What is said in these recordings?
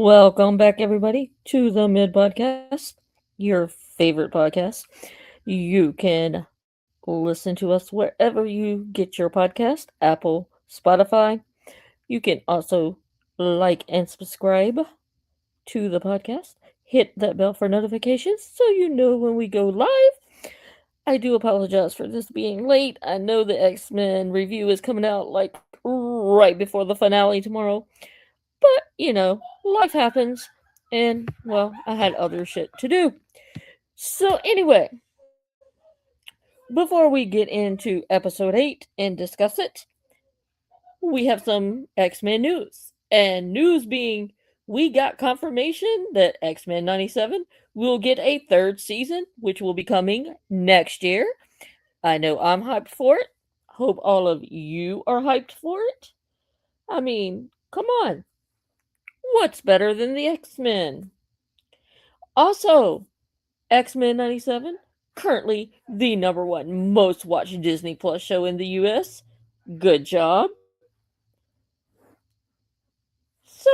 Welcome back, everybody, to the Mid Podcast, your favorite podcast. You can listen to us wherever you get your podcast, Apple, Spotify. You can also like and subscribe to the podcast. Hit that bell for notifications so you know when we go live. I do apologize for this being late. I know the X-Men review is coming out like right before the finale tomorrow. But, life happens, and, well, I had other shit to do. So, anyway, before we get into episode 8 and discuss it, we have some X Men news. And news being, we got confirmation that X Men 97 will get a third season, which will be coming next year. I know I'm hyped for it. Hope all of you are hyped for it. I mean, come on. What's better than the X Men? Also, X Men 97, currently the number one most watched Disney Plus show in the US. Good job. So,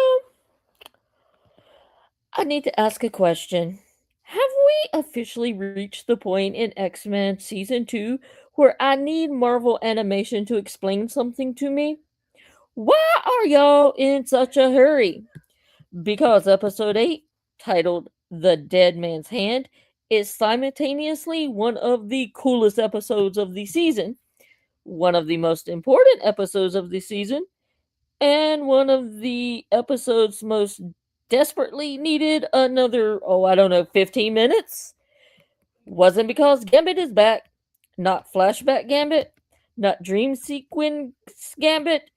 I need to ask a question. Have we officially reached the point in X Men Season 2 where I need Marvel Animation to explain something to me? Why are y'all in such a hurry? Because episode 8, titled The Dead Man's Hand, is simultaneously one of the coolest episodes of the season, one of the most important episodes of the season, and one of the episodes most desperately needed another, 15 minutes. Wasn't because Gambit is back, not flashback Gambit, not dream sequence Gambit,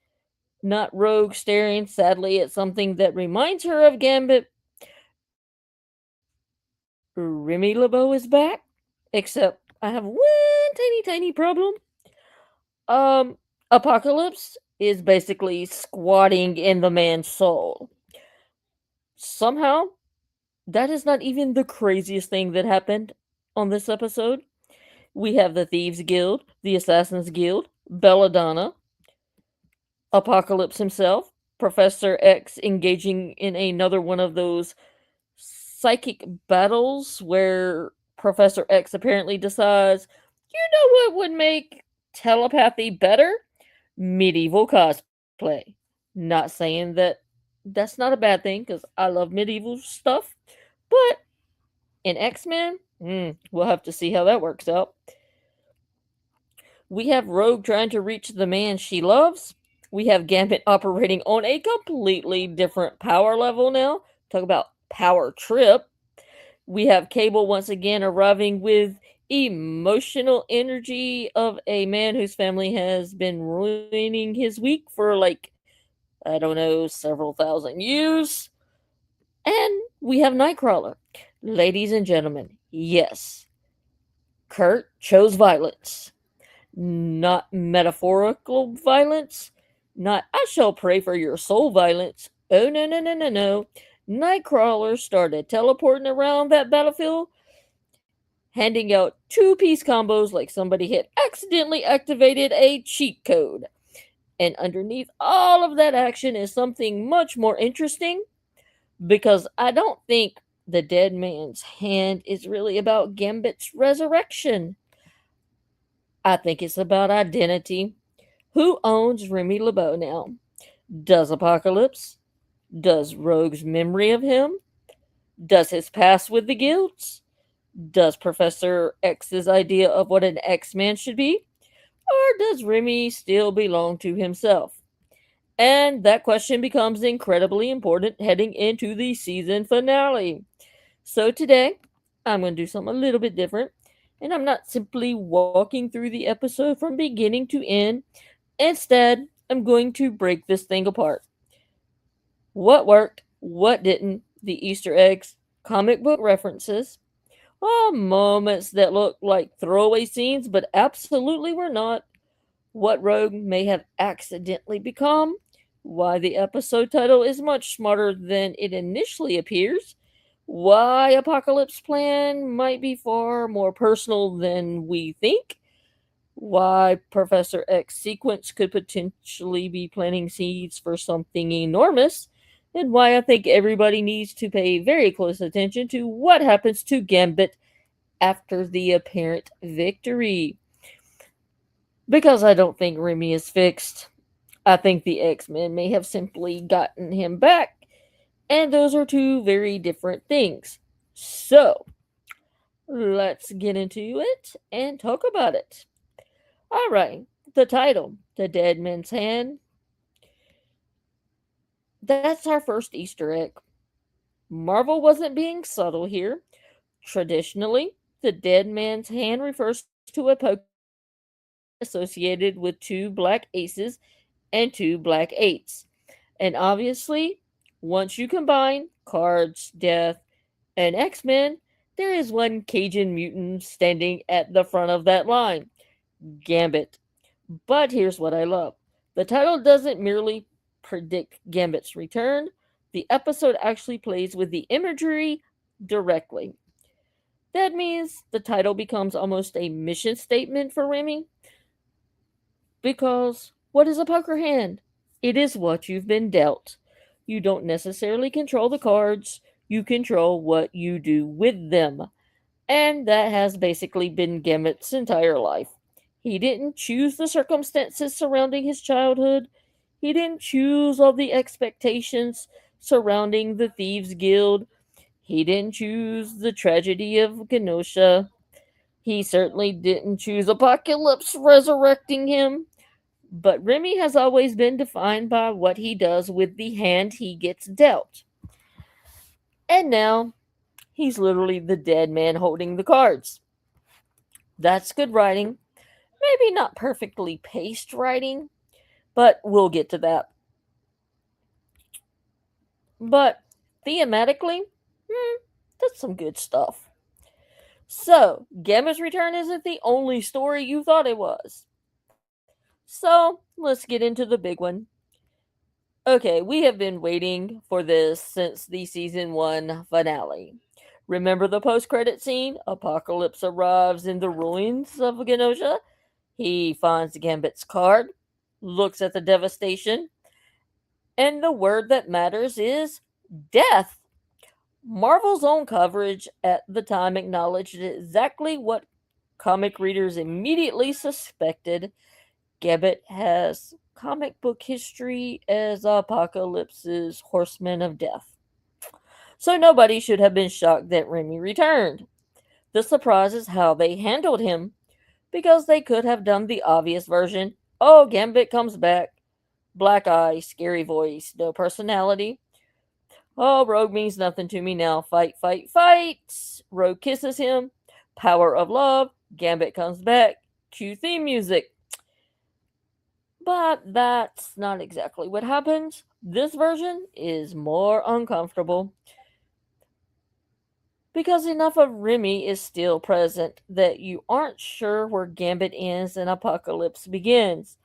not Rogue staring sadly at something that reminds her of Gambit. Remy LeBeau is back, except I have one tiny problem. Apocalypse is basically squatting in the man's soul. Somehow, that is not even the craziest thing that happened on this episode. We have the Thieves Guild, the Assassins Guild, Belladonna, Apocalypse himself, Professor X engaging in another one of those psychic battles where Professor X apparently decides, you know what would make telepathy better? Medieval cosplay. Not saying that that's not a bad thing because I love medieval stuff, but in X Men, we'll have to see how that works out. We have Rogue trying to reach the man she loves. We have Gambit operating on a completely different power level now. Talk about power trip. We have Cable once again arriving with emotional energy of a man whose family has been ruining his week for several thousand years. And we have Nightcrawler. Ladies and gentlemen, yes, Kurt chose violence. Not metaphorical violence, not I shall pray for your soul violence. Oh, no. Nightcrawler started teleporting around that battlefield, handing out two-piece combos like somebody had accidentally activated a cheat code. And underneath all of that action is something much more interesting, because I don't think the dead man's hand is really about Gambit's resurrection. I think it's about identity. Who owns Remy LeBeau now? Does Apocalypse? Does Rogue's memory of him? Does his past with the guilds? Does Professor X's idea of what an X-Man should be? Or does Remy still belong to himself? And that question becomes incredibly important heading into the season finale. So today, I'm going to do something a little bit different. And I'm not simply walking through the episode from beginning to end. Instead, I'm going to break this thing apart. What worked, what didn't, the Easter eggs, comic book references, moments that look like throwaway scenes but absolutely were not, what Rogue may have accidentally become, why the episode title is much smarter than it initially appears, why Apocalypse's plan might be far more personal than we think, why Professor X sequence could potentially be planting seeds for something enormous, and why I think everybody needs to pay very close attention to what happens to Gambit after the apparent victory. Because I don't think Remy is fixed. I think the X-Men may have simply gotten him back, and those are two very different things. So, let's get into it and talk about it. Alright, the title, The Dead Man's Hand. That's our first Easter egg. Marvel wasn't being subtle here. Traditionally, the Dead Man's Hand refers to a Pokemon associated with two black aces and two black eights. And obviously, once you combine cards, death, and X Men, there is one Cajun mutant standing at the front of that line Gambit. But here's what I love the title doesn't merely predict Gambit's return, the episode actually plays with the imagery directly. That means the title becomes almost a mission statement for Remy, because what is a poker hand? It is what you've been dealt. You don't necessarily control the cards, you control what you do with them. And that has basically been Gambit's entire life. He didn't choose the circumstances surrounding his childhood. He didn't choose all the expectations surrounding the Thieves Guild. He didn't choose the tragedy of Genosha. He certainly didn't choose Apocalypse resurrecting him. But Remy has always been defined by what he does with the hand he gets dealt. And now, he's literally the dead man holding the cards. That's good writing. Maybe not perfectly paced writing, but we'll get to that. But thematically, that's some good stuff. So, Gambit's return isn't the only story you thought it was. So, let's get into the big one. Okay, we have been waiting for this since the season 1 finale. Remember the post credit scene? Apocalypse arrives in the ruins of Genosha. He finds Gambit's card, looks at the devastation, and the word that matters is death. Marvel's own coverage at the time acknowledged exactly what comic readers immediately suspected. Gambit has comic book history as Apocalypse's Horseman of Death. So nobody should have been shocked that Remy returned. The surprise is how they handled him, because they could have done the obvious version. Oh, Gambit comes back. Black eye, scary voice, no personality. Oh, Rogue means nothing to me now. Fight, fight, fight. Rogue kisses him. Power of love. Gambit comes back. Cue theme music. But that's not exactly what happens. This version is more uncomfortable, because enough of Remy is still present that you aren't sure where Gambit ends and Apocalypse begins.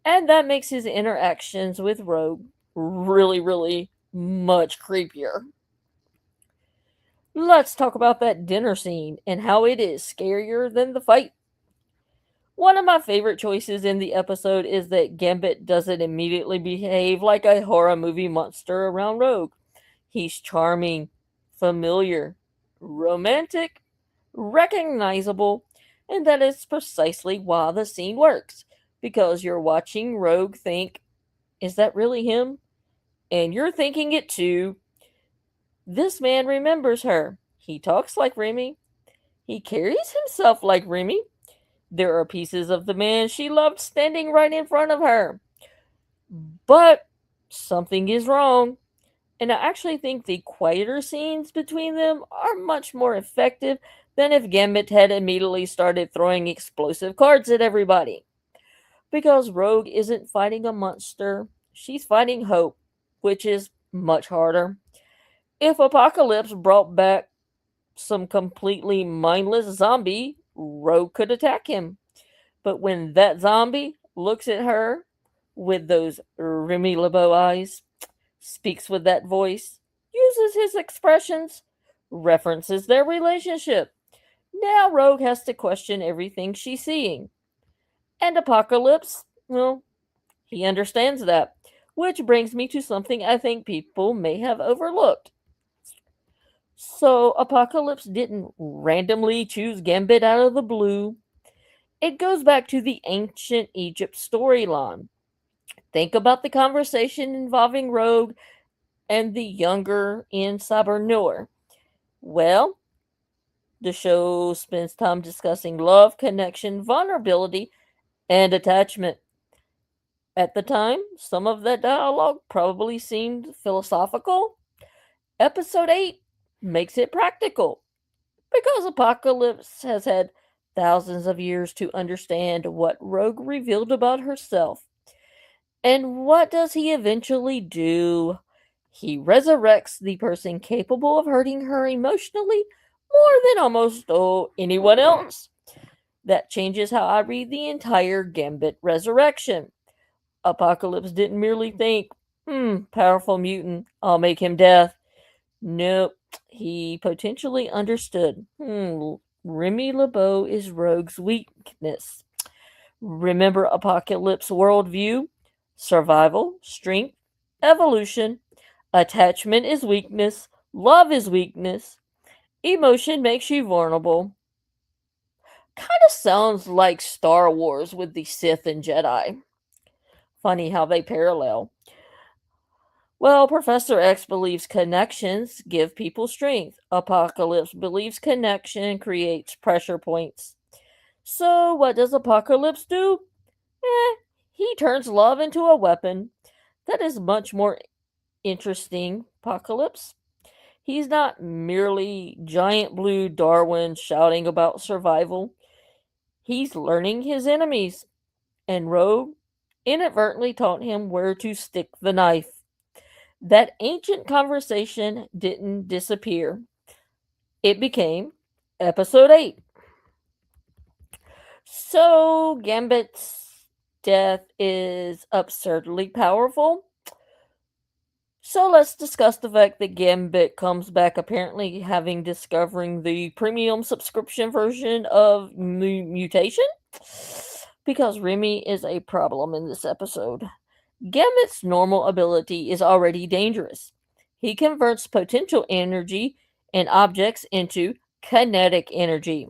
And that makes his interactions with Rogue really, really much creepier. Let's talk about that dinner scene and how it is scarier than the fight. One of my favorite choices in the episode is that Gambit doesn't immediately behave like a horror movie monster around Rogue. He's charming, familiar, romantic, recognizable, and that is precisely why the scene works. Because you're watching Rogue think, is that really him? And you're thinking it too. This man remembers her. He talks like Remy. He carries himself like Remy. There are pieces of the man she loved standing right in front of her. But something is wrong. And I actually think the quieter scenes between them are much more effective than if Gambit had immediately started throwing explosive cards at everybody. Because Rogue isn't fighting a monster, she's fighting hope, which is much harder. If Apocalypse brought back some completely mindless zombie, Rogue could attack him. But when that zombie looks at her with those Remy LeBeau eyes, speaks with that voice, uses his expressions, references their relationship, now Rogue has to question everything she's seeing. And Apocalypse, well, he understands that. Which brings me to something I think people may have overlooked. So, Apocalypse didn't randomly choose Gambit out of the blue. It goes back to the ancient Egypt storyline. Think about the conversation involving Rogue and the younger in Sabernur. Well, the show spends time discussing love, connection, vulnerability, and attachment. At the time, some of that dialogue probably seemed philosophical. Episode 8 makes it practical because Apocalypse has had thousands of years to understand what Rogue revealed about herself. And what does he eventually do? He resurrects the person capable of hurting her emotionally more than almost anyone else. That changes how I read the entire Gambit resurrection. Apocalypse didn't merely think, powerful mutant, I'll make him death. Nope, he potentially understood, Remy LeBeau is Rogue's weakness. Remember Apocalypse worldview? Survival, strength, evolution, attachment is weakness, love is weakness, emotion makes you vulnerable. Kind of sounds like Star Wars with the Sith and Jedi. Funny how they parallel. Well, Professor X believes connections give people strength. Apocalypse believes connection creates pressure points. So, what does Apocalypse do? He turns love into a weapon. That is much more interesting, Apocalypse. He's not merely giant blue Darwin shouting about survival. He's learning his enemies. And Rogue inadvertently taught him where to stick the knife. That ancient conversation didn't disappear. It became episode 8. So, Gambit's death is absurdly powerful. So, let's discuss the fact that Gambit comes back apparently having discovering the premium subscription version of Mutation. Because Remy is a problem in this episode. Gambit's normal ability is already dangerous. He converts potential energy and objects into kinetic energy.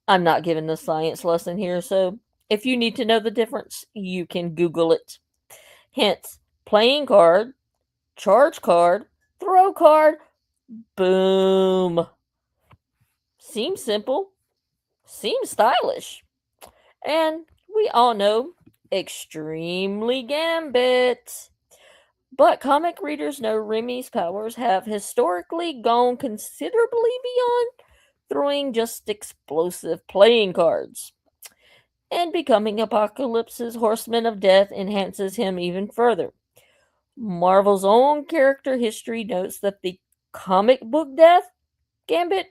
I'm not giving a science lesson here, so if you need to know the difference, you can Google it. Hence, playing card, charge card, throw card, boom. Seems simple, seems stylish. And we all know extremely Gambit. But comic readers know Remy's powers have historically gone considerably beyond throwing just explosive playing cards. And becoming Apocalypse's Horseman of Death enhances him even further. Marvel's own character history notes that the comic book death, Gambit,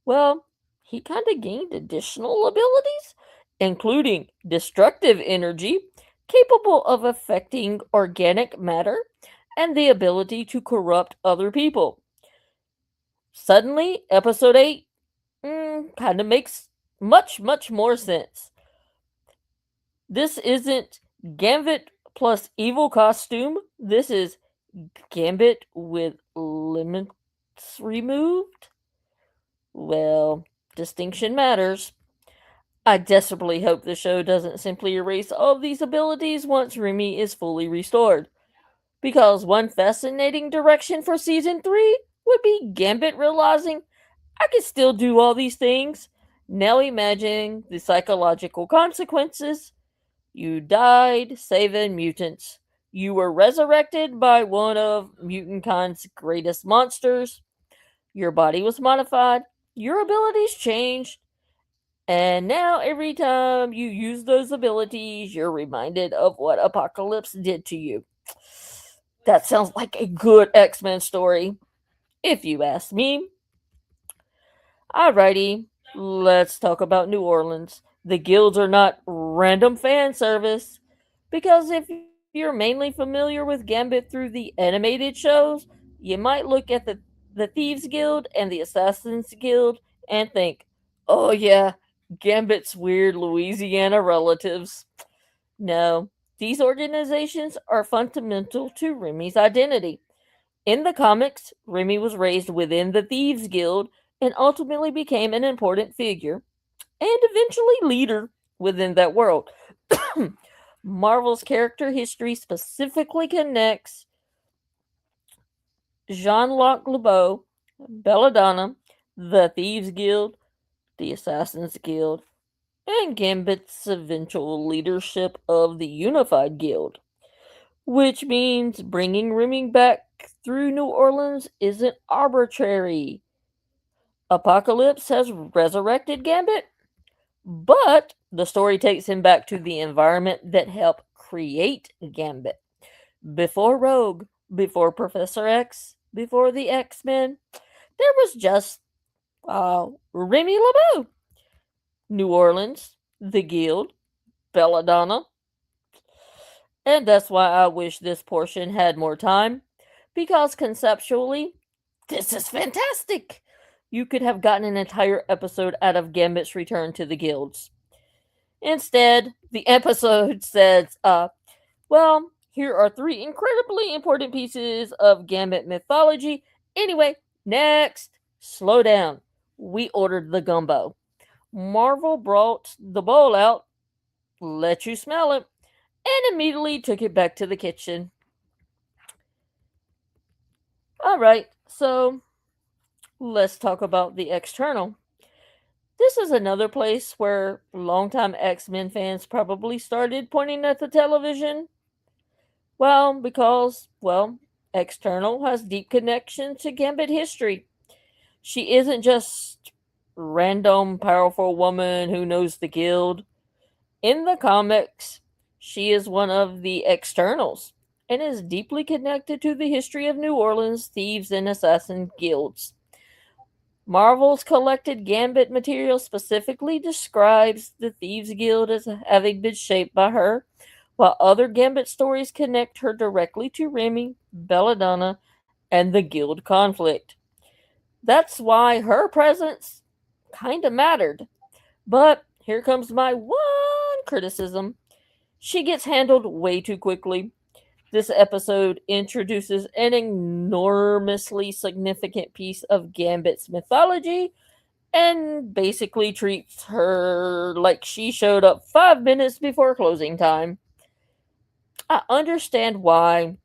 well, he kind of gained additional abilities, including destructive energy, capable of affecting organic matter, and the ability to corrupt other people. Suddenly, episode 8 kind of makes much more sense. This isn't Gambit plus evil costume. This is Gambit with limits removed. Well, distinction matters. I desperately hope the show doesn't simply erase all of these abilities once Remy is fully restored. Because one fascinating direction for season 3 would be Gambit realizing I can still do all these things. Now imagine the psychological consequences. You died saving mutants. You were resurrected by one of MutantCon's greatest monsters. Your body was modified. Your abilities changed. And now every time you use those abilities, you're reminded of what Apocalypse did to you. That sounds like a good X-Men story, if you ask me. Alrighty, let's talk about New Orleans. The guilds are not random fan service. Because if you're mainly familiar with Gambit through the animated shows, you might look at the Thieves Guild and the Assassins Guild and think, oh yeah, Gambit's weird Louisiana relatives. No, These organizations are fundamental to Remy's identity. In the comics, Remy was raised within the Thieves Guild and ultimately became an important figure and eventually leader within that world. Marvel's character history specifically connects Jean-Luc LeBeau, Belladonna, the Thieves Guild, the Assassins Guild, and Gambit's eventual leadership of the Unified Guild, which means bringing Remy back through New Orleans isn't arbitrary. Apocalypse has resurrected Gambit, but the story takes him back to the environment that helped create Gambit. Before Rogue, before Professor X, before the X-Men, there was just Remy LeBeau. New Orleans, the Guild, Belladonna. And that's why I wish this portion had more time, because conceptually, this is fantastic. You could have gotten an entire episode out of Gambit's return to the guilds. Instead, the episode says, well, here are 3 incredibly important pieces of Gambit mythology. Anyway, next, slow down. We ordered the gumbo. Marvel brought the bowl out, let you smell it, and immediately took it back to the kitchen. Alright, so let's talk about the external. This is another place where longtime X-Men fans probably started pointing at the television. Well, because, External has deep connection to Gambit history. She isn't just random powerful woman who knows the guild. In the comics, she is one of the Externals and is deeply connected to the history of New Orleans Thieves and Assassins Guilds. Marvel's collected Gambit material specifically describes the Thieves Guild as having been shaped by her, while other Gambit stories connect her directly to Remy, Belladonna, and the Guild conflict. That's why her presence kinda mattered. But here comes my one criticism. She gets handled way too quickly. This episode introduces an enormously significant piece of Gambit's mythology and basically treats her like she showed up 5 minutes before closing time. I understand why.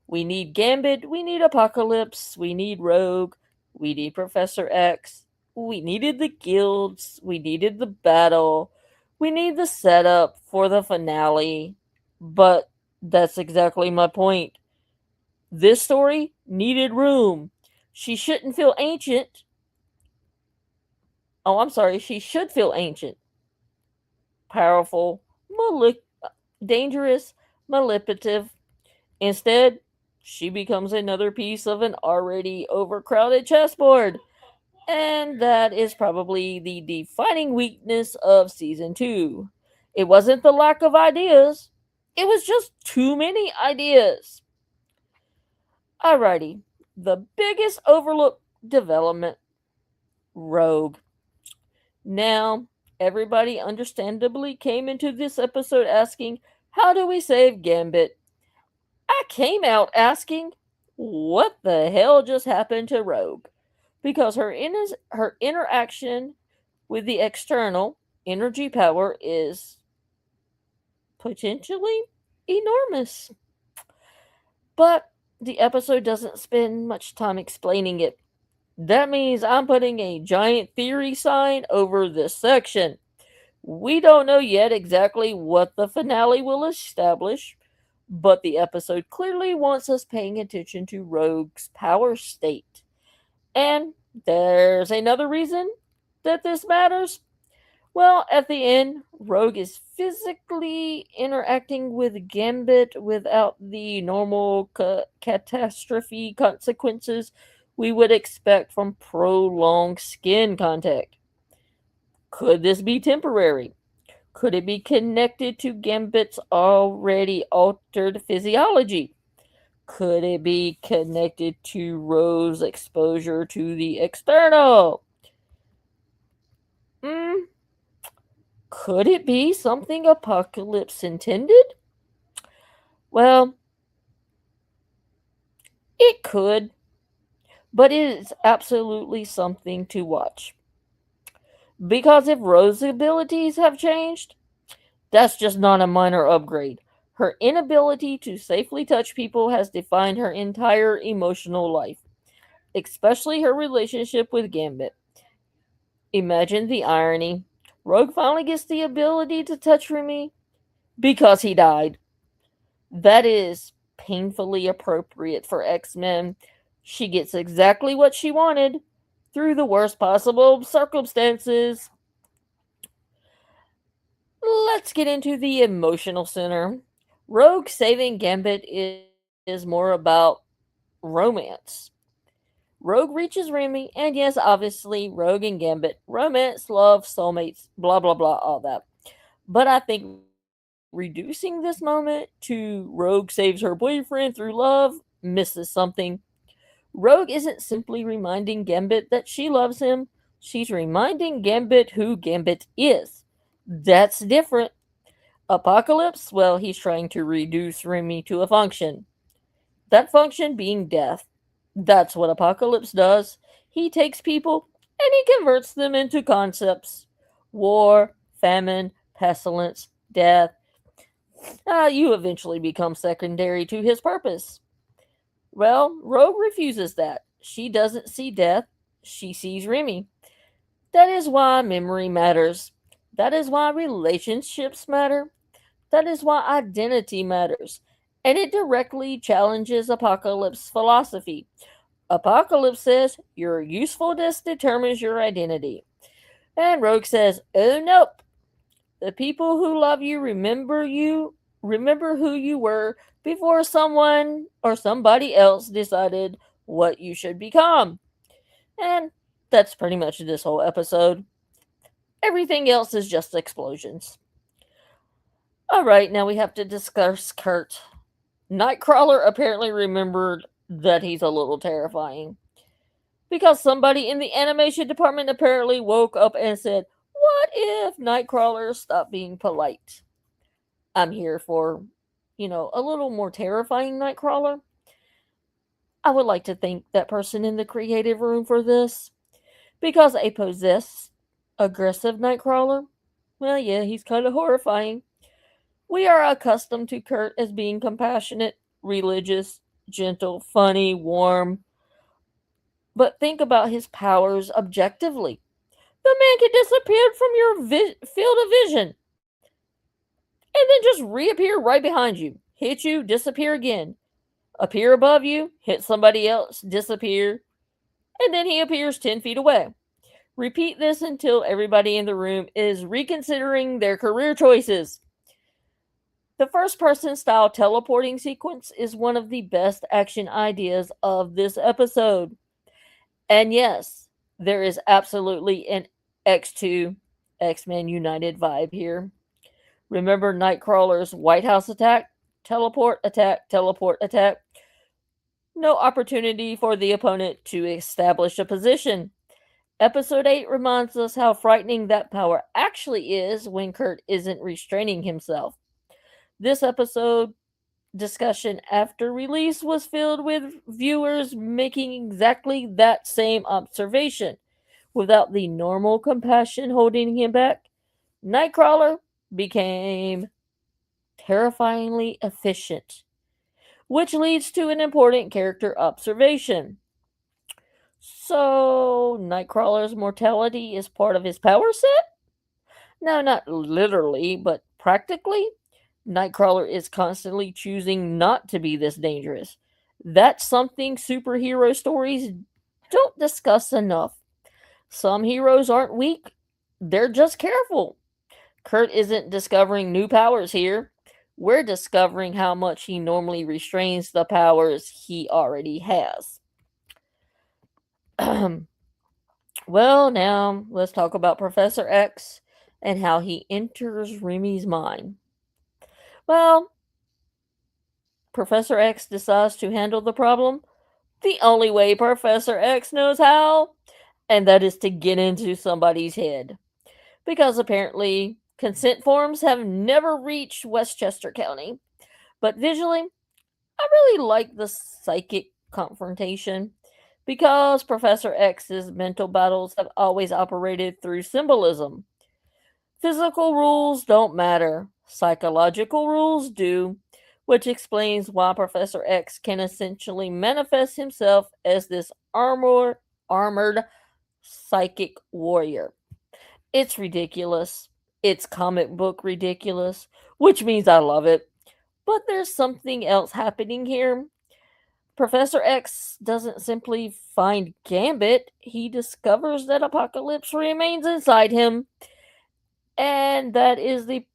We need Gambit, we need Apocalypse, we need Rogue, we need Professor X, we needed the guilds, we needed the battle, we need the setup for the finale. But that's exactly my point. This story needed room. She shouldn't feel ancient. Oh, I'm sorry. She should feel ancient, powerful, dangerous, manipulative. Instead, she becomes another piece of an already overcrowded chessboard. And that is probably the defining weakness of season 2. It wasn't the lack of ideas, it was just too many ideas. Alrighty, the biggest overlooked development, Rogue. Now, everybody understandably came into this episode asking, how do we save Gambit? I came out asking, what the hell just happened to Rogue? Because her interaction with the external energy power is potentially enormous. But the episode doesn't spend much time explaining it. That means I'm putting a giant theory sign over this section. We don't know yet exactly what the finale will establish, but the episode clearly wants us paying attention to Rogue's power state. And there's another reason that this matters. Well, at the end, Rogue is physically interacting with Gambit without the normal catastrophe consequences we would expect from prolonged skin contact. Could this be temporary? Could it be connected to Gambit's already altered physiology? Could it be connected to Rogue's exposure to the external? Could it be something Apocalypse intended? Well, it could, but it is absolutely something to watch. Because if Rose's abilities have changed, that's just not a minor upgrade. Her inability to safely touch people has defined her entire emotional life, especially her relationship with Gambit. Imagine the irony. Rogue finally gets the ability to touch Remy because he died. That is painfully appropriate for X-Men. She gets exactly what she wanted through the worst possible circumstances. Let's get into the emotional center. Rogue saving Gambit is more about romance. Rogue reaches Remy, and yes, obviously, Rogue and Gambit, romance, love, soulmates, blah blah blah, all that. But I think reducing this moment to Rogue saves her boyfriend through love misses something. Rogue isn't simply reminding Gambit that she loves him, she's reminding Gambit who Gambit is. That's different. Apocalypse, well, he's trying to reduce Remy to a function. That function being death. That's what Apocalypse does. He takes people and he converts them into concepts. War, famine, pestilence, death. You eventually become secondary to his purpose. Well, Rogue refuses that. She doesn't see death, she sees Remy. That is why memory matters. That is why relationships matter. That is why identity matters. And it directly challenges Apocalypse's philosophy. Apocalypse says your usefulness determines your identity. And Rogue says, oh nope. The people who love you, remember who you were before someone or somebody else decided what you should become. And that's pretty much this whole episode. Everything else is just explosions. Alright, now we have to discuss Kurt. Nightcrawler apparently remembered that he's a little terrifying. Because somebody in the animation department apparently woke up and said, what if Nightcrawler stopped being polite? I'm here for, a little more terrifying Nightcrawler. I would like to thank that person in the creative room for this. Because a possessed, aggressive Nightcrawler, well, yeah, he's kind of horrifying. We are accustomed to Kurt as being compassionate, religious, gentle, funny, warm. But think about his powers objectively. The man can disappear from your field of vision and then just reappear right behind you, hit you, disappear again, appear above you, hit somebody else, disappear, and then he appears 10 feet away. Repeat this until everybody in the room is reconsidering their career choices. The first person style teleporting sequence is one of the best action ideas of this episode. And yes, there is absolutely an X2 X-Men United vibe here. Remember Nightcrawler's White House attack? Teleport, attack, teleport, attack. No opportunity for the opponent to establish a position. Episode 8 reminds us how frightening that power actually is when Kurt isn't restraining himself. This episode discussion after release was filled with viewers making exactly that same observation. Without the normal compassion holding him back, Nightcrawler became terrifyingly efficient, which leads to an important character observation. So, Nightcrawler's mortality is part of his power set? No, not literally, but practically. Nightcrawler is constantly choosing not to be this dangerous. That's something superhero stories don't discuss enough. Some heroes aren't weak, they're just careful. Kurt isn't discovering new powers here. We're discovering how much he normally restrains the powers he already has. Well, now let's talk about Professor X and how he enters Remy's mind. Well, Professor X decides to handle the problem the only way Professor X knows how, and that is to get into somebody's head. Because apparently, consent forms have never reached Westchester County. But visually, I really like the psychic confrontation because Professor X's mental battles have always operated through symbolism. Physical rules don't matter, psychological rules do, which explains why Professor X can essentially manifest himself as this armored psychic warrior. It's ridiculous. It's comic book ridiculous, which means I love it. But there's something else happening here. Professor X doesn't simply find Gambit, he discovers that Apocalypse remains inside him. And that is the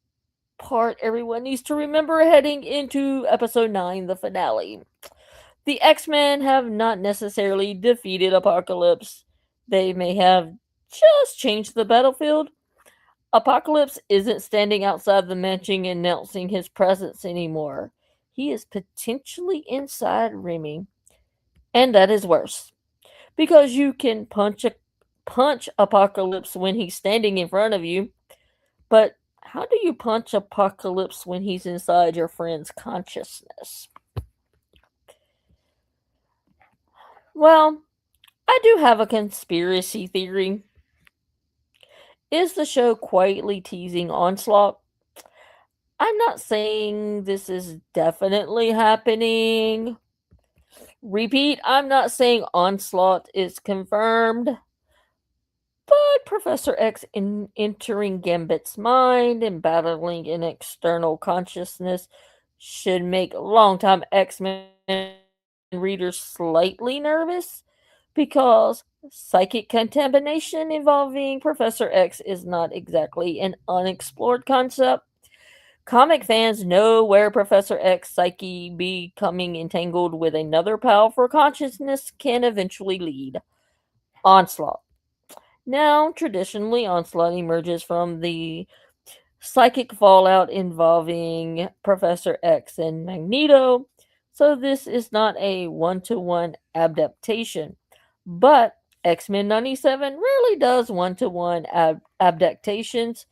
part everyone needs to remember heading into episode 9, the finale. The X-Men have not necessarily defeated Apocalypse. They may have just changed the battlefield. Apocalypse isn't standing outside the mansion announcing his presence anymore. He is potentially inside Remy. And that is worse. Because you can punch Apocalypse when he's standing in front of you, but how do you punch Apocalypse when he's inside your friend's consciousness? Well, I do have a conspiracy theory. Is the show quietly teasing Onslaught? I'm not saying this is definitely happening. Repeat, I'm not saying Onslaught is confirmed. But Professor X entering Gambit's mind and battling an external consciousness should make longtime X-Men readers slightly nervous because psychic contamination involving Professor X is not exactly an unexplored concept. Comic fans know where Professor X psyche becoming entangled with another powerful consciousness can eventually lead. Onslaught. Now, traditionally, Onslaught emerges from the psychic fallout involving Professor X and Magneto, so this is not a one-to-one adaptation. But X-Men 97 rarely does one-to-one adaptations.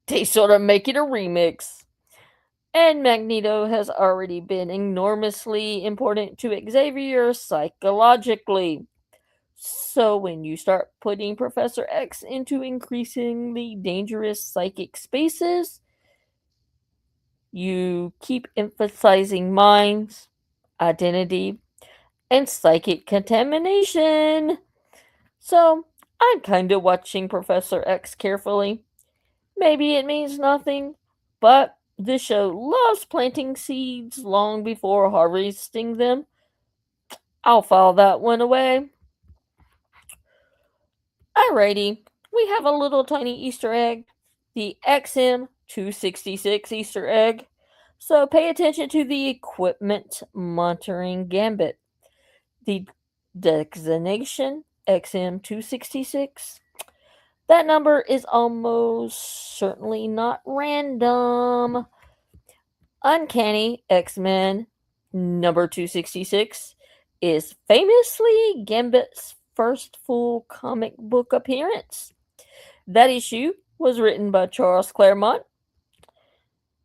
They sort of make it a remix. And Magneto has already been enormously important to Xavier psychologically. So when you start putting Professor X into increasingly dangerous psychic spaces, you keep emphasizing minds, identity, and psychic contamination. So I'm kind of watching Professor X carefully. Maybe it means nothing, but this show loves planting seeds long before harvesting them. I'll file that one away. Alrighty, we have a little tiny Easter egg, the XM-266 Easter egg. So pay attention to the equipment monitoring Gambit. The designation XM-266. That number is almost certainly not random. Uncanny X-Men number 266 is famously Gambit's first full comic book appearance. That issue was written by Charles Claremont,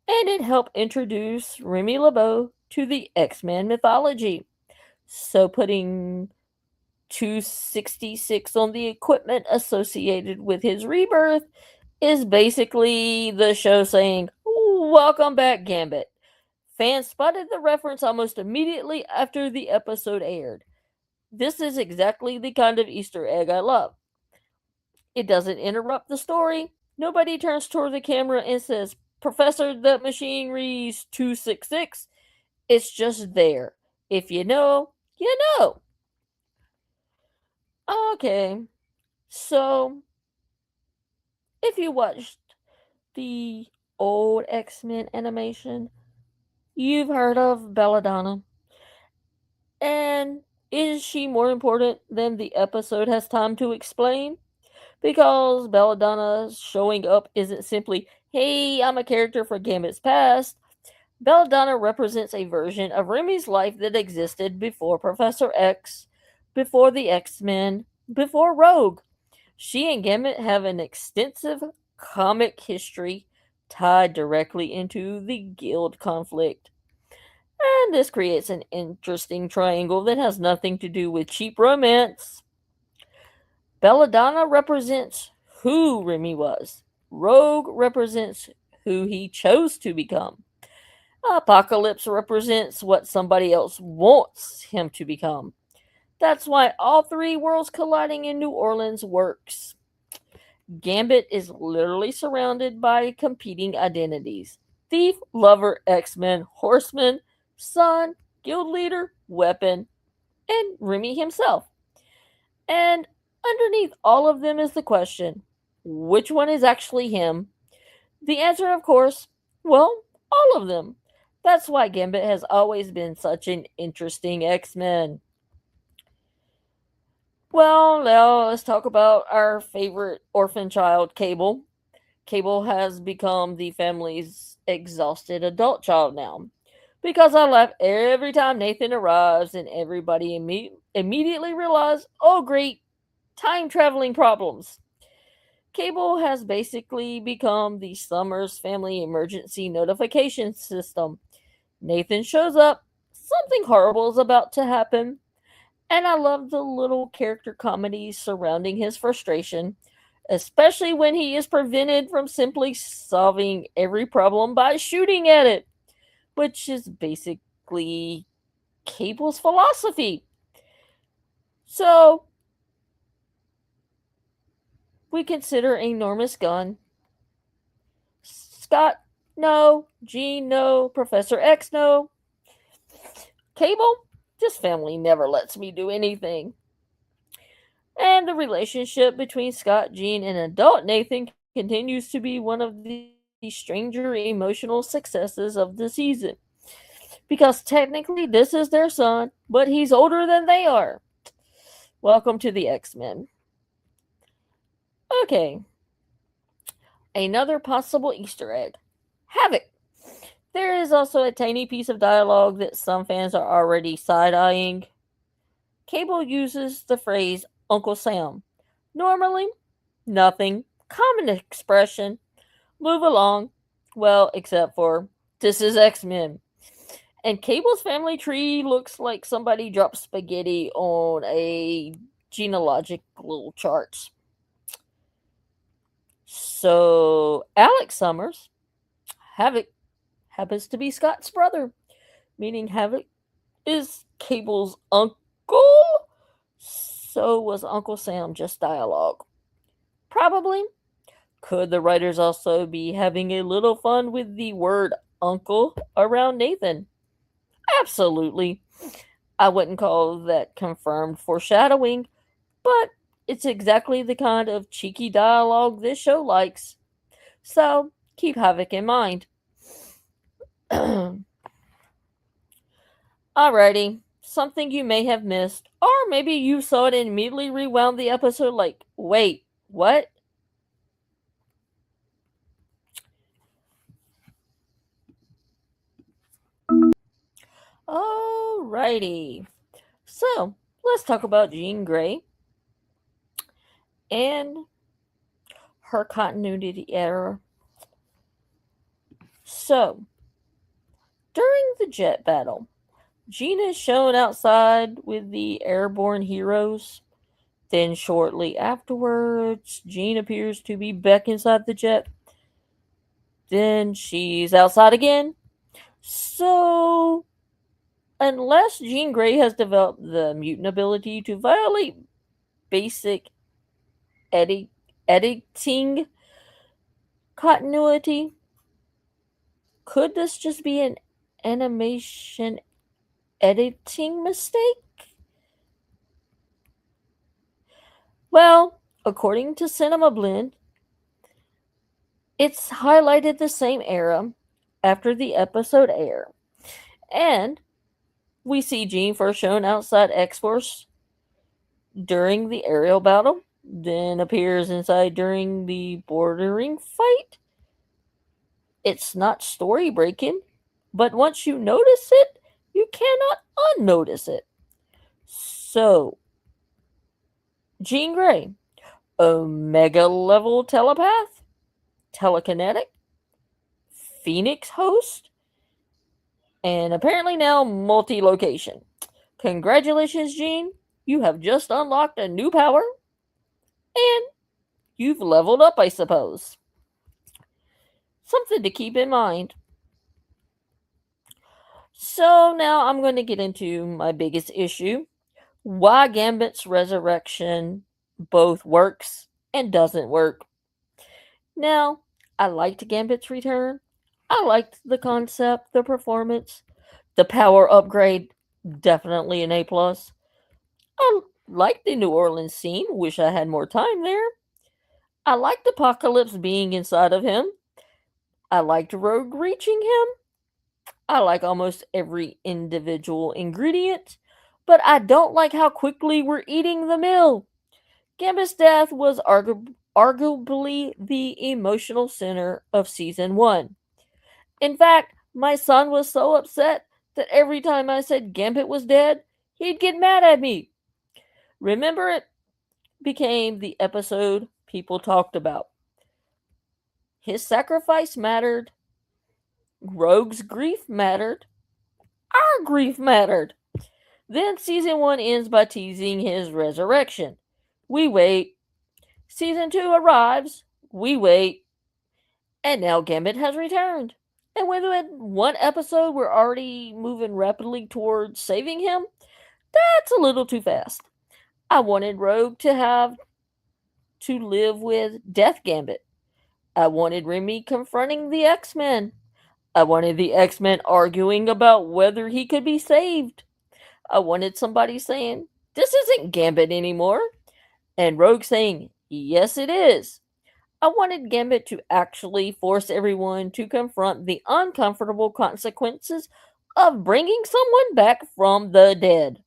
and it helped introduce Remy LeBeau to the X-Men mythology. So putting 266 on the equipment associated with his rebirth is basically the show saying, "Welcome back, Gambit." Fans spotted the reference almost immediately after the episode aired. This is exactly the kind of Easter egg I love. It doesn't interrupt the story. Nobody turns toward the camera and says, "Professor, that machine reads 266. It's just there. If you know, you know. Okay, so if you watched the old X-Men animation, you've heard of Belladonna. And is she more important than the episode has time to explain? Because Belladonna showing up isn't simply, "Hey, I'm a character for Gambit's past." Belladonna represents a version of Remy's life that existed before Professor X, before the X-Men, before Rogue. She and Gambit have an extensive comic history tied directly into the Guild conflict. And this creates an interesting triangle that has nothing to do with cheap romance. Belladonna represents who Remy was. Rogue represents who he chose to become. Apocalypse represents what somebody else wants him to become. That's why all three worlds colliding in New Orleans works. Gambit is literally surrounded by competing identities: thief, lover, X-Men, horseman, son, guild leader, weapon, and Remy himself. And underneath all of them is the question: which one is actually him? The answer, of course, well, all of them. That's why Gambit has always been such an interesting X-Men. Well, now let's talk about our favorite orphan child, Cable. Cable has become the family's exhausted adult child now. Because I laugh every time Nathan arrives and everybody immediately realizes, oh great, time traveling problems. Cable has basically become the Summers family emergency notification system. Nathan shows up, something horrible is about to happen, and I love the little character comedies surrounding his frustration, especially when he is prevented from simply solving every problem by shooting at it, which is basically Cable's philosophy. So, we consider enormous gun. Scott, no. Jean, no. Professor X, no. Cable, this family never lets me do anything. And the relationship between Scott, Jean, and adult Nathan continues to be one of the stranger emotional successes of the season. Because technically, this is their son, but he's older than they are. Welcome to the X-Men. Okay, another possible Easter egg: Havoc. There is also a tiny piece of dialogue that some fans are already side-eyeing. Cable uses the phrase Uncle Sam. Normally, nothing. Common expression. Move along. Well, except for this is X-Men. And Cable's family tree looks like somebody dropped spaghetti on a genealogical chart. So, Alex Summers, Havoc, happens to be Scott's brother, meaning Havoc is Cable's uncle. So was Uncle Sam just dialogue? Probably. Could the writers also be having a little fun with the word uncle around Nathan? Absolutely. I wouldn't call that confirmed foreshadowing, but it's exactly the kind of cheeky dialogue this show likes. So keep Havoc in mind. Alrighty, something you may have missed, or maybe you saw it and immediately rewound the episode like, wait, what? Alrighty, so let's talk about Jean Grey and her continuity error. So, during the jet battle, Jean is shown outside with the airborne heroes. Then, shortly afterwards, Jean appears to be back inside the jet. Then she's outside again. So, unless Jean Grey has developed the mutant ability to violate basic editing continuity, could this just be an animation editing mistake? Well, according to Cinema Blend, it's highlighted the same era after the episode aired. And we see Jean first shown outside X-Force during the aerial battle, then appears inside during the bordering fight. It's not story breaking, but once you notice it, you cannot unnotice it. So, Jean Grey, Omega level telepath, telekinetic, Phoenix host, and apparently now multi-location. Congratulations, Gene. You have just unlocked a new power, and you've leveled up, I suppose. Something to keep in mind. So now I'm going to get into my biggest issue. Why Gambit's resurrection both works and doesn't work. Now, I liked Gambit's return. I liked the concept, the performance, the power upgrade, definitely an A plus. I liked the New Orleans scene. Wish I had more time there. I liked Apocalypse being inside of him. I liked Rogue reaching him. I like almost every individual ingredient, but I don't like how quickly we're eating the meal. Gambit's death was arguably the emotional center of season 1. In fact, my son was so upset that every time I said Gambit was dead, he'd get mad at me. Remember, it became the episode people talked about. His sacrifice mattered. Rogue's grief mattered. Our grief mattered. Then season 1 ends by teasing his resurrection. We wait. Season 2 arrives. We wait. And now Gambit has returned. And within one episode, we're already moving rapidly towards saving him. That's a little too fast. I wanted Rogue to live with Death Gambit. I wanted Remy confronting the X-Men. I wanted the X-Men arguing about whether he could be saved. I wanted somebody saying, "This isn't Gambit anymore," and Rogue saying, "Yes, it is." I wanted Gambit to actually force everyone to confront the uncomfortable consequences of bringing someone back from the dead.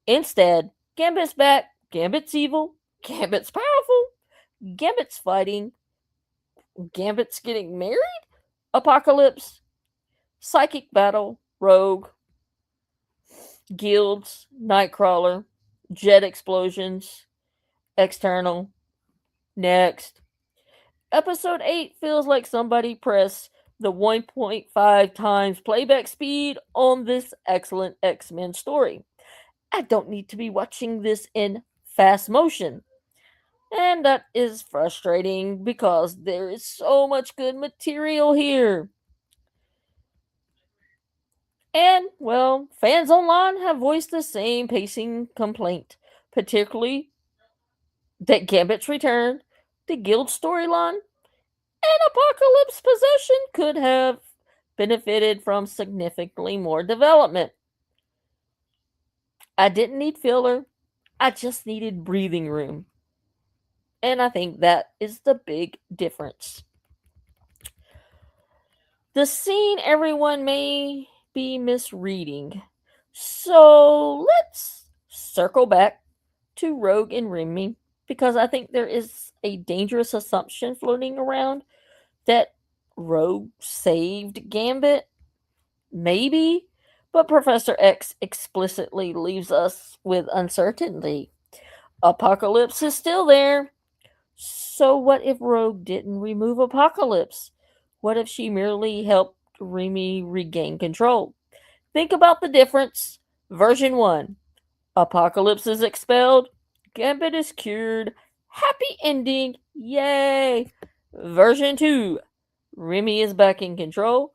Instead, Gambit's back, Gambit's evil, Gambit's powerful, Gambit's fighting, Gambit's getting married, Apocalypse, Psychic Battle, Rogue, Guilds, Nightcrawler, Jet Explosions, External. Next. Episode 8 feels like somebody pressed the 1.5 times playback speed on this excellent X-Men story. I don't need to be watching this in fast motion. And that is frustrating because there is so much good material here. And, well, fans online have voiced the same pacing complaint, particularly that Gambit's return, the Guild storyline, and Apocalypse possession could have benefited from significantly more development. I didn't need filler, I just needed breathing room. And I think that is the big difference. The scene everyone may be misreading. So let's circle back to Rogue and Remy because I think there is a dangerous assumption floating around that Rogue saved Gambit. Maybe, but Professor X explicitly leaves us with uncertainty. Apocalypse is still there. So what if Rogue didn't remove Apocalypse? What if she merely helped Remy regain control? Think about the difference. Version 1. Apocalypse is expelled. Gambit is cured. Happy ending. Yay. Version 2. Remy is back in control.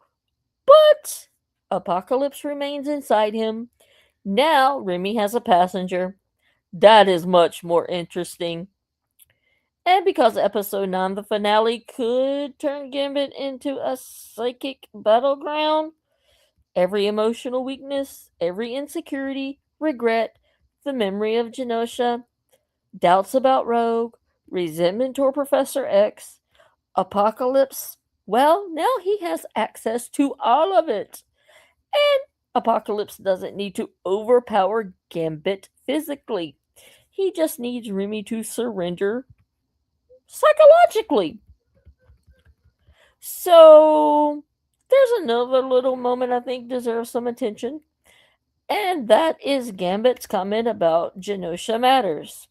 But Apocalypse remains inside him. Now Remy has a passenger. That is much more interesting. And because episode 9, the finale, could turn Gambit into a psychic battleground, every emotional weakness, every insecurity, regret, the memory of Genosha, doubts about Rogue, resentment toward Professor X, Apocalypse, well, now he has access to all of it. And Apocalypse doesn't need to overpower Gambit physically. He just needs Remy to surrender psychologically. So there's another little moment I think deserves some attention, and that is Gambit's comment about Genosha matters.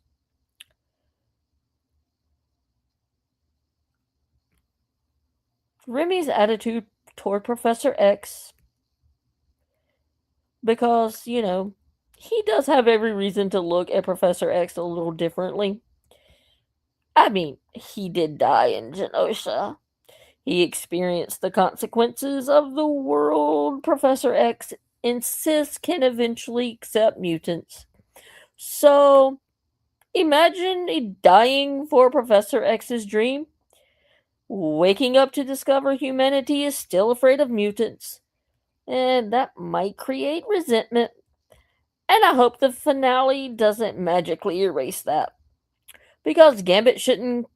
Remy's attitude toward Professor X, because, he does have every reason to look at Professor X a little differently. I mean, he did die in Genosha. He experienced the consequences of the world Professor X insists can eventually accept mutants. So, imagine dying for Professor X's dream, waking up to discover humanity is still afraid of mutants, and that might create resentment. And I hope the finale doesn't magically erase that, because Gambit shouldn't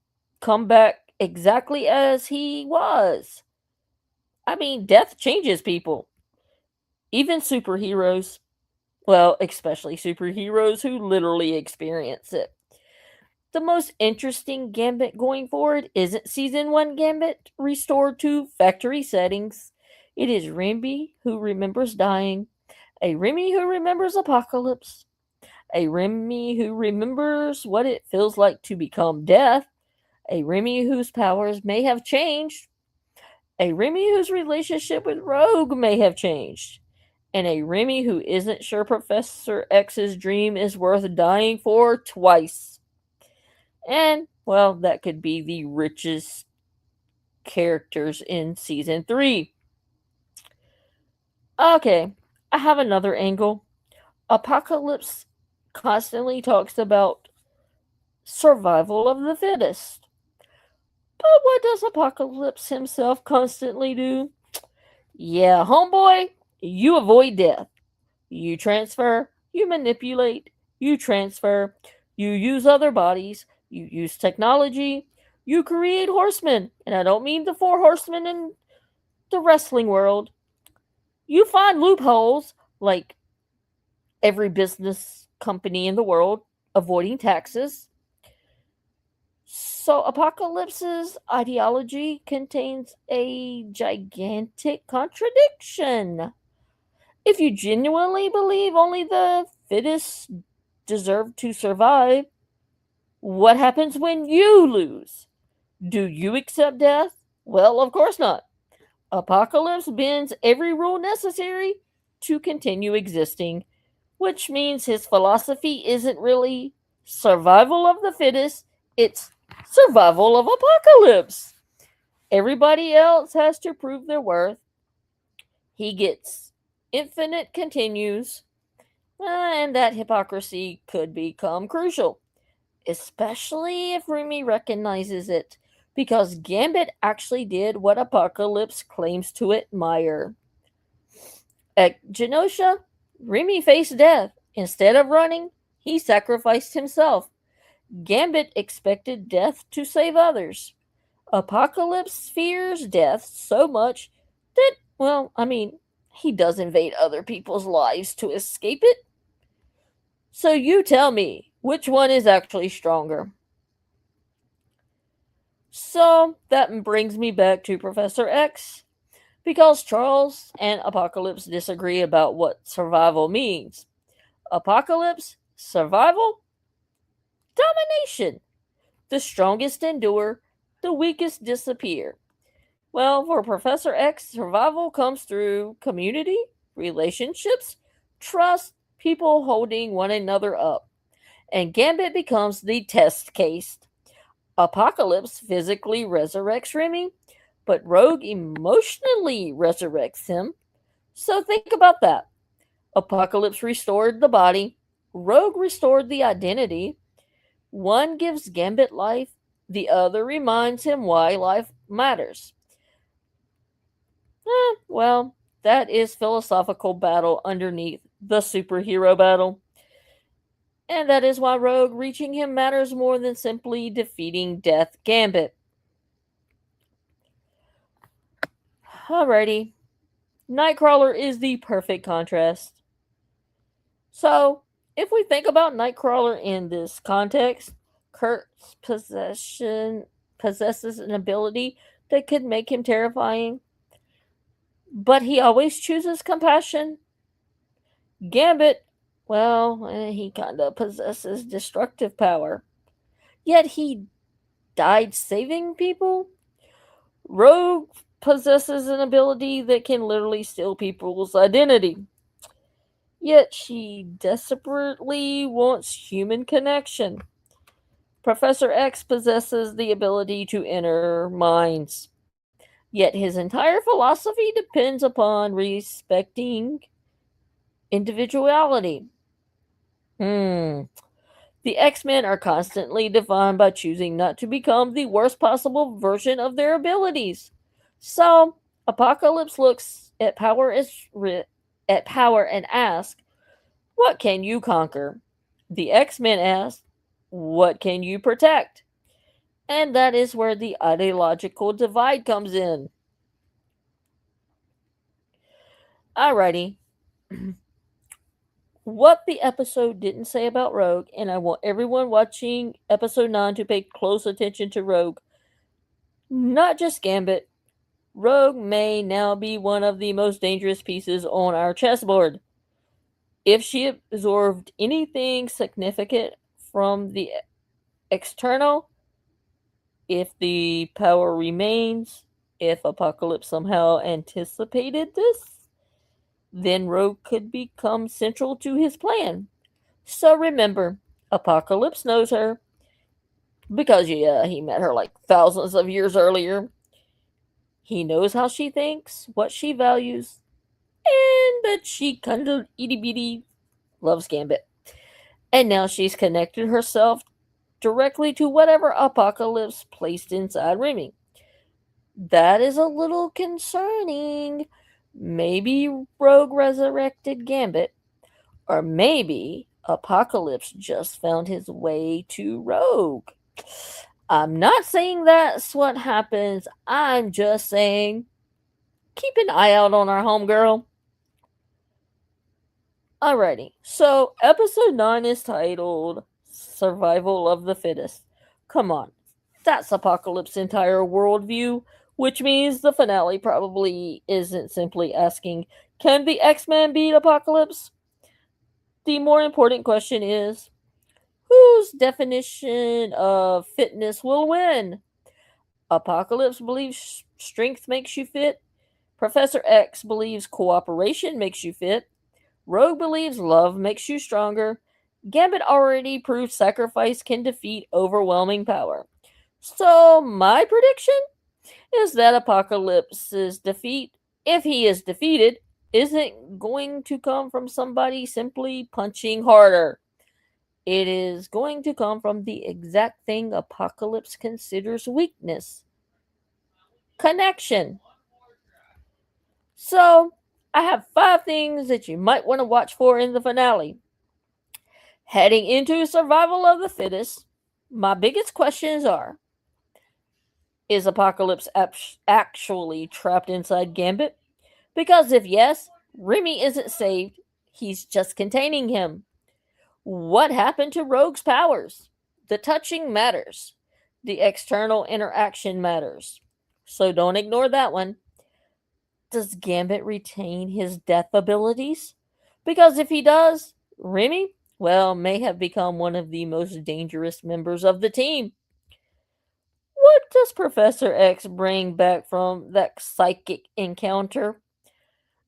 come back exactly as he was. I mean, death changes people, even superheroes. Well, especially superheroes who literally experience it. The most interesting Gambit going forward isn't Season 1 Gambit restored to factory settings. It is Remy who remembers dying, a Remy who remembers Apocalypse, a Remy who remembers what it feels like to become death, a Remy whose powers may have changed, a Remy whose relationship with Rogue may have changed, and a Remy who isn't sure Professor X's dream is worth dying for twice. And, well, that could be the richest characters in Season 3. Okay, I have another angle. Apocalypse constantly talks about survival of the fittest. But what does Apocalypse himself constantly do? Yeah, homeboy, you avoid death. You transfer, you manipulate, you transfer, you use other bodies, you use technology, you create horsemen. And I don't mean the four horsemen in the wrestling world. You find loopholes like every business company in the world, avoiding taxes. So, Apocalypse's ideology contains a gigantic contradiction. If you genuinely believe only the fittest deserve to survive, what happens when you lose? Do you accept death? Well, of course not. Apocalypse bends every rule necessary to continue existing, which means his philosophy isn't really survival of the fittest, it's survival of Apocalypse. Everybody else has to prove their worth. He gets infinite continues, and that hypocrisy could become crucial, especially if Remy recognizes it, because Gambit actually did what Apocalypse claims to admire. At Genosha, Remy faced death. Instead of running, he sacrificed himself. Gambit expected death to save others. Apocalypse fears death so much that, well, I mean, he does invade other people's lives to escape it. So you tell me, which one is actually stronger? So that brings me back to Professor X, because Charles and Apocalypse disagree about what survival means. Apocalypse, survival, domination. The strongest endure, the weakest disappear. Well, for Professor X, survival comes through community, relationships, trust, people holding one another up. And Gambit becomes the test case. Apocalypse physically resurrects Remy, but Rogue emotionally resurrects him. So think about that. Apocalypse restored the body, Rogue restored the identity. One gives Gambit life, the other reminds him why life matters. Well, that is philosophical battle underneath the superhero battle. And that is why Rogue reaching him matters more than simply defeating Death Gambit. Alrighty. Nightcrawler is the perfect contrast. So, if we think about Nightcrawler in this context, Kurt's possesses an ability that could make him terrifying, but he always chooses compassion. Gambit, well, he kind of possesses destructive power, yet he died saving people. Rogue possesses an ability that can literally steal people's identity. yet she desperately wants human connection. Professor X possesses the ability to enter minds, yet his entire philosophy depends upon respecting individuality. Hmm. The X-Men are constantly defined by choosing not to become the worst possible version of their abilities. So, Apocalypse looks at power and asks, "What can you conquer?" The X-Men ask, "What can you protect?" And that is where the ideological divide comes in. Alrighty. What the episode didn't say about Rogue, and I want everyone watching episode 9 to pay close attention to Rogue. Not just Gambit, Rogue may now be one of the most dangerous pieces on our chessboard. If she absorbed anything significant from the external, if the power remains, if Apocalypse somehow anticipated this, then Rogue could become central to his plan. So remember, Apocalypse knows her because yeah, he met her like thousands of years earlier. He knows how she thinks, what she values, and that she kind of itty bitty loves Gambit. And now she's connected herself directly to whatever Apocalypse placed inside Remy. That is a little concerning. Maybe Rogue resurrected Gambit, or maybe Apocalypse just found his way to Rogue. I'm not saying that's what happens. I'm just saying keep an eye out on our homegirl. Alrighty, so episode 9 is titled Survival of the Fittest. Come on, that's Apocalypse's entire worldview, which means the finale probably isn't simply asking, can the X-Men beat Apocalypse? The more important question is, whose definition of fitness will win? Apocalypse believes strength makes you fit. Professor X believes cooperation makes you fit. Rogue believes love makes you stronger. Gambit already proved sacrifice can defeat overwhelming power. So, my prediction is that Apocalypse's defeat, if he is defeated, isn't going to come from somebody simply punching harder. It is going to come from the exact thing Apocalypse considers weakness: connection. So, I have 5 things that you might want to watch for in the finale. Heading into survival of the fittest, my biggest questions are: is Apocalypse actually trapped inside Gambit? Because if yes, Remy isn't saved, he's just containing him. What happened to Rogue's powers? The touching matters, the external interaction matters. So don't ignore that one. Does Gambit retain his death abilities? Because if he does, Remy, well, may have become one of the most dangerous members of the team. What does Professor X bring back from that psychic encounter?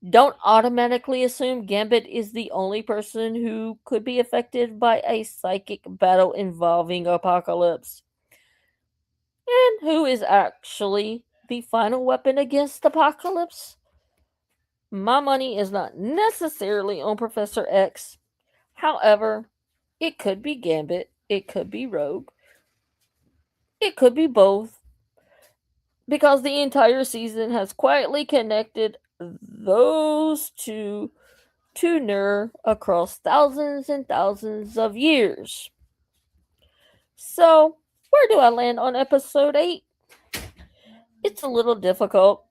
Don't automatically assume Gambit is the only person who could be affected by a psychic battle involving Apocalypse. And who is actually the final weapon against Apocalypse? My money is not necessarily on Professor X. However, it could be Gambit, it could be Rogue, it could be both, because the entire season has quietly connected those two to Nur across thousands and thousands of years. So, where do I land on episode 8? It's a little difficult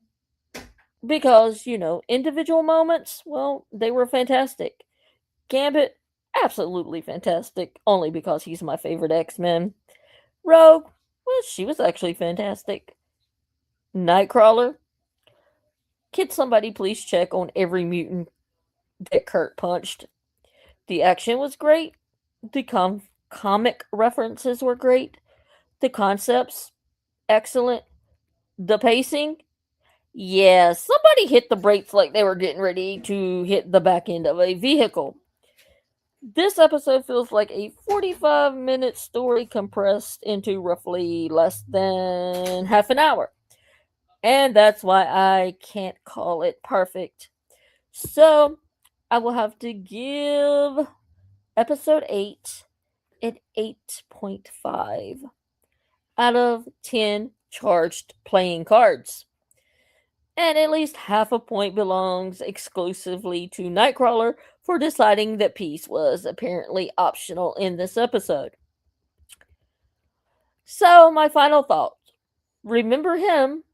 because, individual moments, well, they were fantastic. Gambit, absolutely fantastic, only because he's my favorite X-Men. Rogue, well, she was actually fantastic. Nightcrawler, can somebody please check on every mutant that Kurt punched? The action was great. The comic references were great. The concepts, excellent. The pacing, yeah, somebody Somebody hit the brakes like they were getting ready to hit the back end of a vehicle. This episode feels like a 45-minute story compressed into roughly less than half an hour. And that's why I can't call it perfect. So, I will have to give episode 8 an 8.5 out of 10 charged playing cards. And at least half a point belongs exclusively to Nightcrawler for deciding that peace was apparently optional in this episode. So, my final thought. Remember him,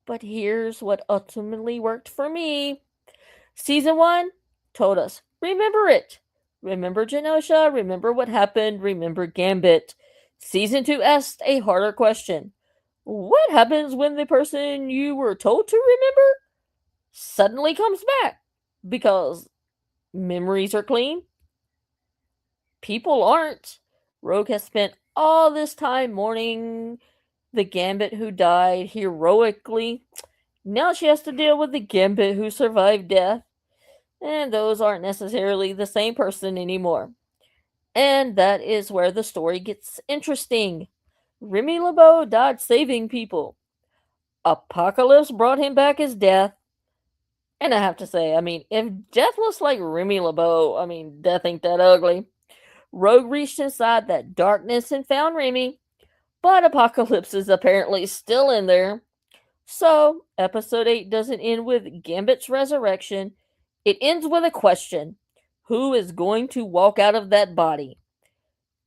but here's what ultimately worked for me. Season 1 told us, remember it. Remember Genosha, remember what happened, remember Gambit. Season 2 asked a harder question. What happens when the person you were told to remember suddenly comes back? Because memories are clean? People aren't. Rogue has spent all this time mourning the Gambit who died heroically. Now she has to deal with the Gambit who survived death. And those aren't necessarily the same person anymore. And that is where the story gets interesting. Remy LeBeau died saving people. Apocalypse brought him back as Death. And I have to say, if Death looks like Remy LeBeau, Death ain't that ugly. Rogue reached inside that darkness and found Remy, but Apocalypse is apparently still in there. So, episode 8 doesn't end with Gambit's resurrection. It ends with a question. Who is going to walk out of that body?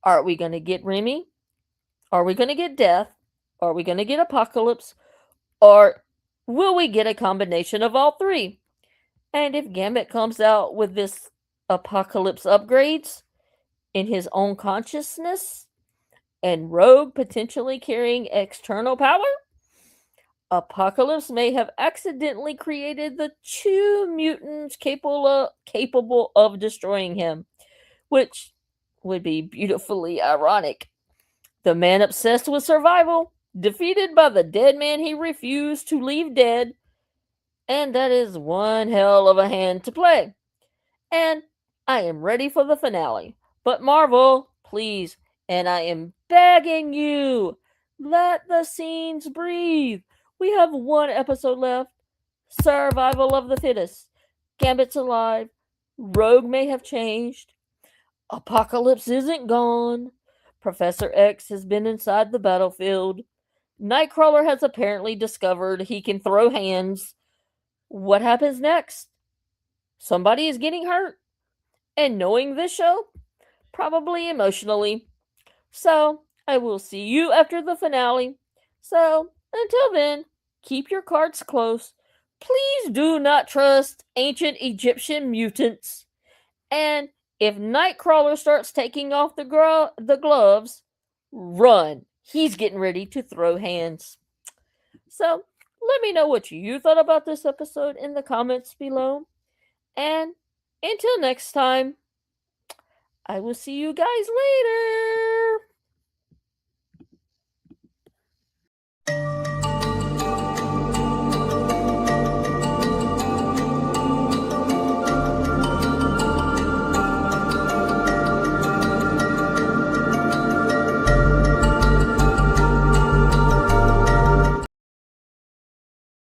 Are we going to get Remy? Are we going to get Death? Are we going to get Apocalypse? Or will we get a combination of all three? And if Gambit comes out with this Apocalypse upgrades in his own consciousness, and Rogue potentially carrying external power, Apocalypse may have accidentally created the two mutants capable of destroying him, which would be beautifully ironic. The man obsessed with survival, defeated by the dead man he refused to leave dead, and that is one hell of a hand to play. And I am ready for the finale. But Marvel, please, and I am begging you, let the scenes breathe. We have one episode left. Survival of the Fittest. Gambit's alive. Rogue may have changed. Apocalypse isn't gone. Professor X has been inside the battlefield. Nightcrawler has apparently discovered he can throw hands. What happens next? Somebody is getting hurt. And knowing this show, probably emotionally. So, I will see you after the finale. So, until then, keep your cards close. Please do not trust ancient Egyptian mutants. And if Nightcrawler starts taking off the gloves, run. He's getting ready to throw hands. So, let me know what you thought about this episode in the comments below. And until next time, I will see you guys later.